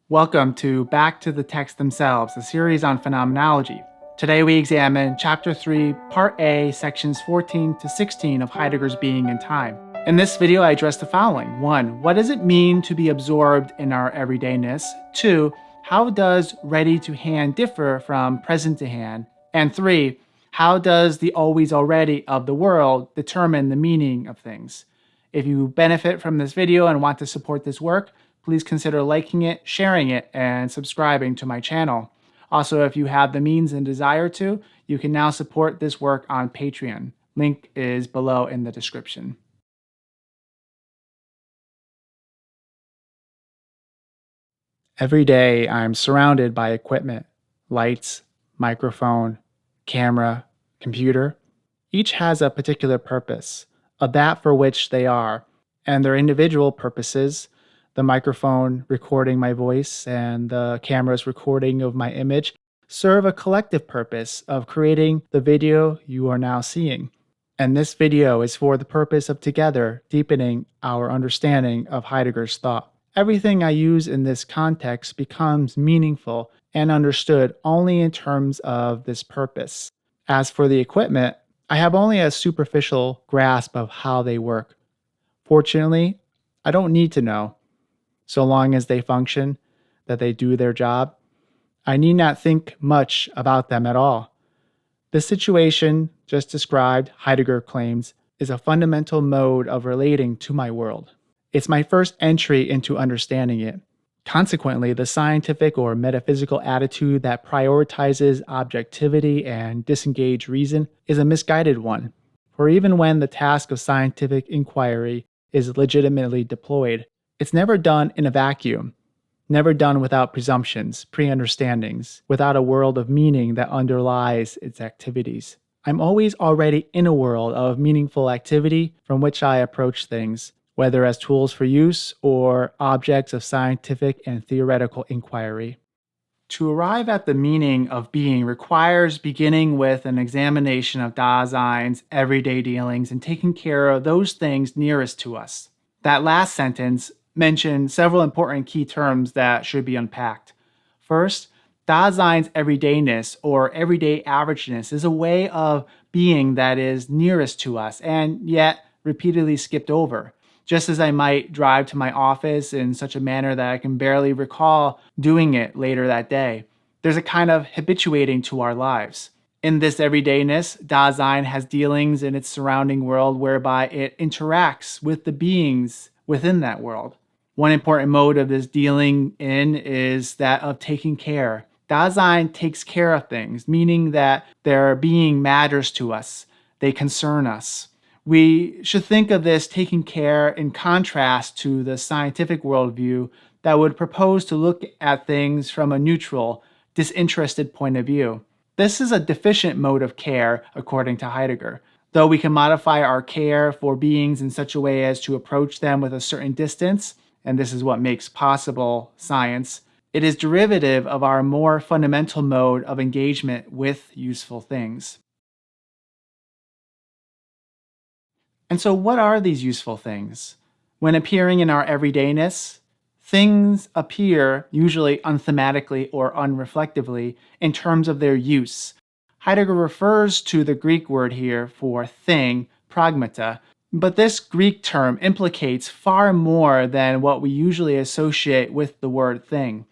Welcome to Back to the Text Themselves, a series on phenomenology. Today we examine Chapter 3, Part A, Sections 14 to 16 of Heidegger's Being and Time. In this video, I address the following. 1. What does it mean to be absorbed in our everydayness? 2. How does ready to hand differ from present to hand? And 3. How does the always already of the world determine the meaning of things? If you benefit from this video and want to support this work, please consider liking it, sharing it, and subscribing to my channel. Also, if you have the means and desire to, you can now support this work on Patreon. Link is below in the description. Every day, I'm surrounded by equipment, lights, microphone, camera, computer. Each has a particular purpose, of that for which they are, and their individual purposes, the microphone recording my voice and the camera's recording of my image, serve a collective purpose of creating the video you are now seeing. And this video is for the purpose of together deepening our understanding of Heidegger's thought. Everything I use in this context becomes meaningful and understood only in terms of this purpose. As for the equipment, I have only a superficial grasp of how they work. Fortunately, I don't need to know. So long as they function, that they do their job, I need not think much about them at all. The situation just described, Heidegger claims, is a fundamental mode of relating to my world. It's my first entry into understanding it. Consequently, the scientific or metaphysical attitude that prioritizes objectivity and disengaged reason is a misguided one. For even when the task of scientific inquiry is legitimately deployed, it's never done in a vacuum, never done without presumptions, pre-understandings, without a world of meaning that underlies its activities. I'm always already in a world of meaningful activity from which I approach things, whether as tools for use or objects of scientific and theoretical inquiry. To arrive at the meaning of being requires beginning with an examination of Dasein's everyday dealings and taking care of those things nearest to us. That last sentence mentioned several important key terms that should be unpacked. First, Dasein's everydayness or everyday averageness is a way of being that is nearest to us and yet repeatedly skipped over. Just as I might drive to my office in such a manner that I can barely recall doing it later that day. There's a kind of habituating to our lives. In this everydayness, Dasein has dealings in its surrounding world whereby it interacts with the beings within that world. One important mode of this dealing in is that of taking care. Dasein takes care of things, meaning that their being matters to us. They concern us. We should think of this taking care in contrast to the scientific worldview that would propose to look at things from a neutral, disinterested point of view. This is a deficient mode of care, according to Heidegger. Though we can modify our care for beings in such a way as to approach them with a certain distance, and this is what makes possible science, it is derivative of our more fundamental mode of engagement with useful things. And so what are these useful things? When appearing in our everydayness, things appear, usually unthematically or unreflectively, in terms of their use. Heidegger refers to the Greek word here for thing, pragmata, but this Greek term implicates far more than what we usually associate with the word thing.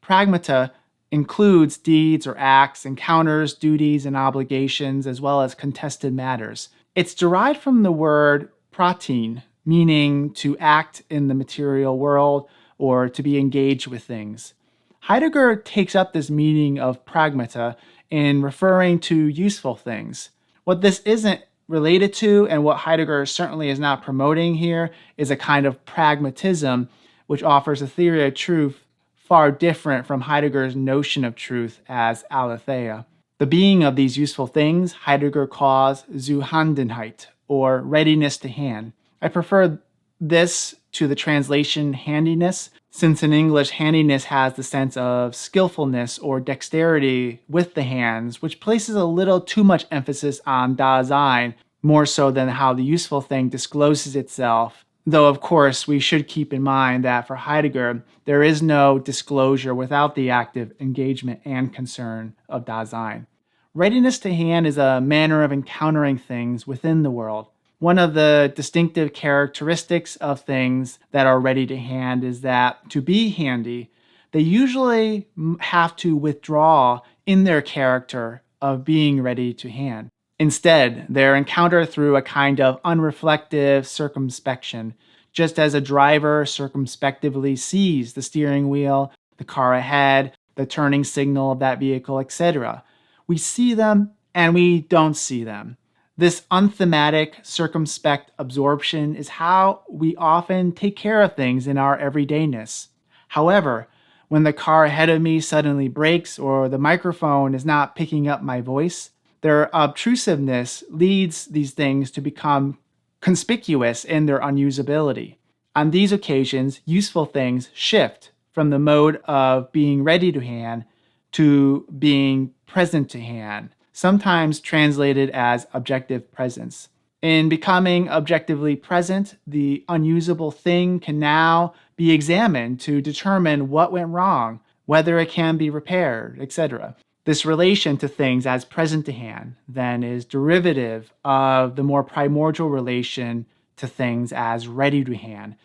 Pragmata includes deeds or acts, encounters, duties, and obligations, as well as contested matters. It's derived from the word pratin, meaning to act in the material world or to be engaged with things. Heidegger takes up this meaning of pragmata in referring to useful things. What this isn't related to, and what Heidegger certainly is not promoting here, is a kind of pragmatism which offers a theory of truth far different from Heidegger's notion of truth as aletheia. The being of these useful things Heidegger calls Zuhandenheit, or readiness to hand. I prefer this to the translation handiness, since in English handiness has the sense of skillfulness or dexterity with the hands, which places a little too much emphasis on Dasein, more so than how the useful thing discloses itself Though, of course, we should keep in mind that for Heidegger, there is no disclosure without the active engagement and concern of Dasein. Readiness to hand is a manner of encountering things within the world. One of the distinctive characteristics of things that are ready to hand is that to be handy, they usually have to withdraw in their character of being ready to hand. Instead, they're encountered through a kind of unreflective circumspection, just as a driver circumspectively sees the steering wheel, the car ahead, the turning signal of that vehicle, etc. We see them and we don't see them. This unthematic, circumspect absorption is how we often take care of things in our everydayness. However, when the car ahead of me suddenly brakes or the microphone is not picking up my voice, their obtrusiveness leads these things to become conspicuous in their unusability. On these occasions, useful things shift from the mode of being ready to hand to being present to hand, sometimes translated as objective presence. In becoming objectively present, the unusable thing can now be examined to determine what went wrong, whether it can be repaired, etc. This relation to things as present to hand, then, is derivative of the more primordial relation to things as ready to hand.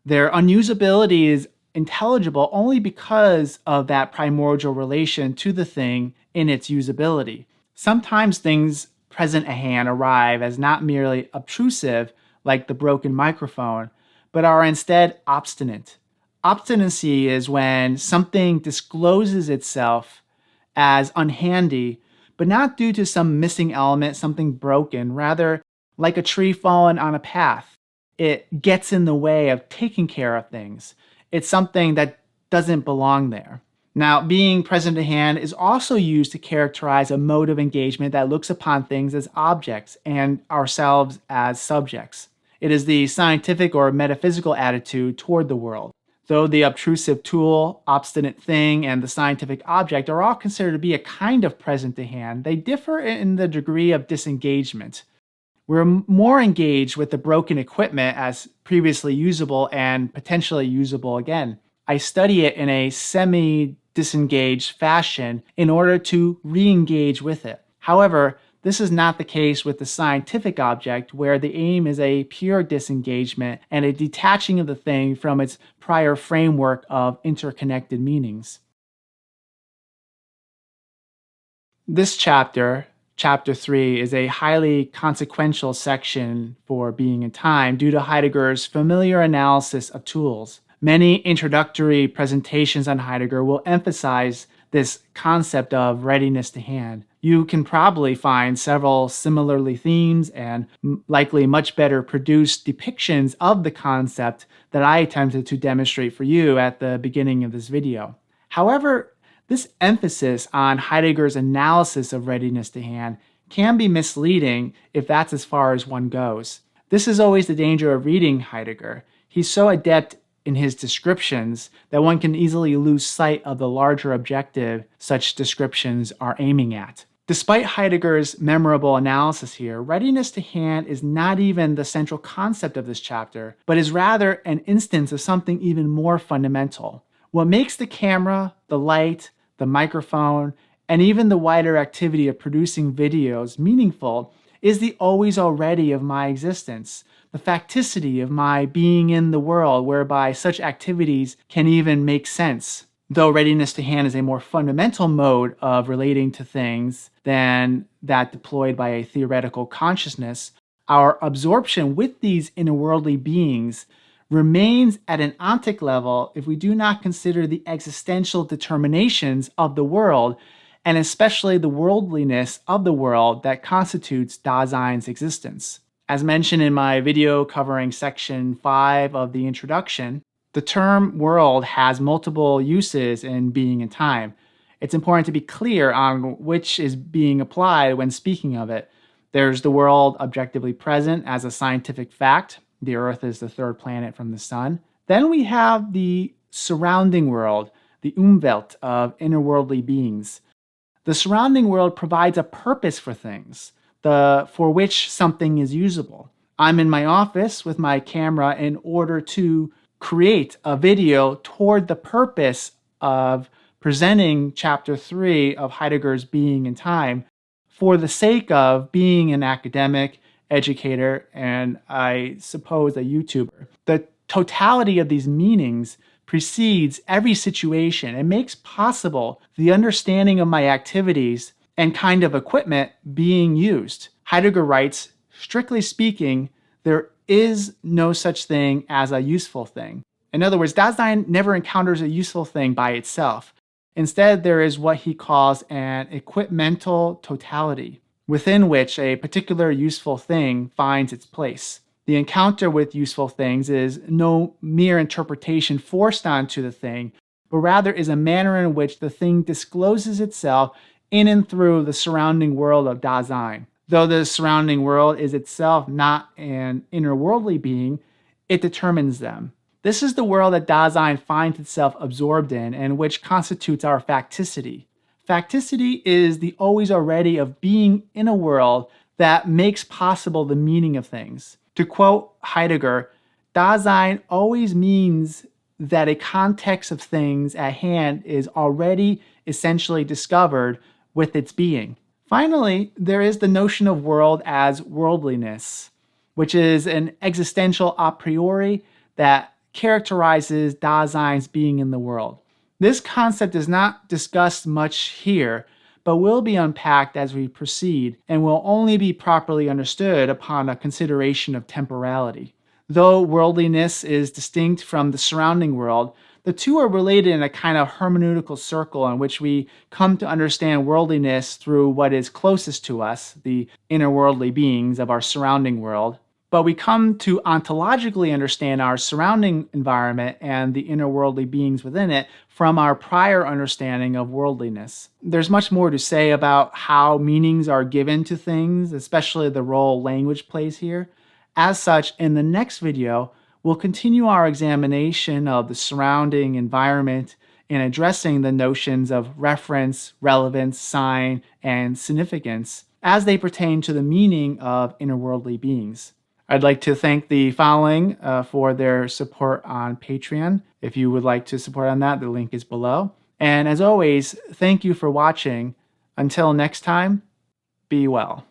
Their unusability is intelligible only because of that primordial relation to the thing in its usability. Sometimes things present at hand arrive as not merely obtrusive, like the broken microphone, but are instead obstinate. Obstinacy is when something discloses itself as unhandy, but not due to some missing element, something broken. Rather, like a tree fallen on a path, it gets in the way of taking care of things. It's something that doesn't belong there. Now, being present at hand is also used to characterize a mode of engagement that looks upon things as objects and ourselves as subjects. It is the scientific or metaphysical attitude toward the world. Though the obtrusive tool, obstinate thing, and the scientific object are all considered to be a kind of present to hand, they differ in the degree of disengagement. We're more engaged with the broken equipment as previously usable and potentially usable again. I study it in a semi-disengaged fashion in order to re-engage with it. However, this is not the case with the scientific object, where the aim is a pure disengagement and a detaching of the thing from its prior framework of interconnected meanings. This chapter, Chapter 3, is a highly consequential section for being in time due to Heidegger's familiar analysis of tools. Many introductory presentations on Heidegger will emphasize this concept of readiness to hand. You can probably find several similarly themes and likely much better produced depictions of the concept that I attempted to demonstrate for you at the beginning of this video. However, this emphasis on Heidegger's analysis of readiness to hand can be misleading if that's as far as one goes. This is always the danger of reading Heidegger. He's so adept in his descriptions that one can easily lose sight of the larger objective such descriptions are aiming at. Despite Heidegger's memorable analysis here, readiness to hand is not even the central concept of this chapter, but is rather an instance of something even more fundamental. What makes the camera, the light, the microphone, and even the wider activity of producing videos meaningful is the always already of my existence, the facticity of my being in the world whereby such activities can even make sense. Though readiness to hand is a more fundamental mode of relating to things than that deployed by a theoretical consciousness, our absorption with these innerworldly beings remains at an ontic level if we do not consider the existential determinations of the world, and especially the worldliness of the world that constitutes Dasein's existence. As mentioned in my video covering section 5 of the introduction, the term world has multiple uses in being and time. It's important to be clear on which is being applied when speaking of it. There's the world objectively present as a scientific fact. The Earth is the third planet from the Sun. Then we have the surrounding world, the Umwelt of innerworldly beings. The surrounding world provides a purpose for things, for which something is usable. I'm in my office with my camera in order to create a video toward the purpose of presenting chapter 3 of Heidegger's Being and Time for the sake of being an academic, educator, and I suppose a YouTuber. The totality of these meanings precedes every situation and makes possible the understanding of my activities and kind of equipment being used. Heidegger writes, strictly speaking, there is no such thing as a useful thing. In other words, Dasein never encounters a useful thing by itself. Instead, there is what he calls an equipmental totality, within which a particular useful thing finds its place. The encounter with useful things is no mere interpretation forced onto the thing, but rather is a manner in which the thing discloses itself in and through the surrounding world of Dasein. Though the surrounding world is itself not an innerworldly being, it determines them. This is the world that Dasein finds itself absorbed in and which constitutes our facticity. Facticity is the always already of being in a world that makes possible the meaning of things. To quote Heidegger, Dasein always means that a context of things at hand is already essentially discovered with its being. Finally, there is the notion of world as worldliness, which is an existential a priori that characterizes Dasein's being in the world. This concept is not discussed much here, but will be unpacked as we proceed and will only be properly understood upon a consideration of temporality. Though worldliness is distinct from the surrounding world, the two are related in a kind of hermeneutical circle in which we come to understand worldliness through what is closest to us, the innerworldly beings of our surrounding world, but we come to ontologically understand our surrounding environment and the innerworldly beings within it from our prior understanding of worldliness. There's much more to say about how meanings are given to things, especially the role language plays here. As such, in the next video, we'll continue our examination of the surrounding environment in addressing the notions of reference, relevance, sign, and significance as they pertain to the meaning of innerworldly beings. I'd like to thank the following for their support on Patreon. If you would like to support on that, the link is below. And as always, thank you for watching. Until next time, be well.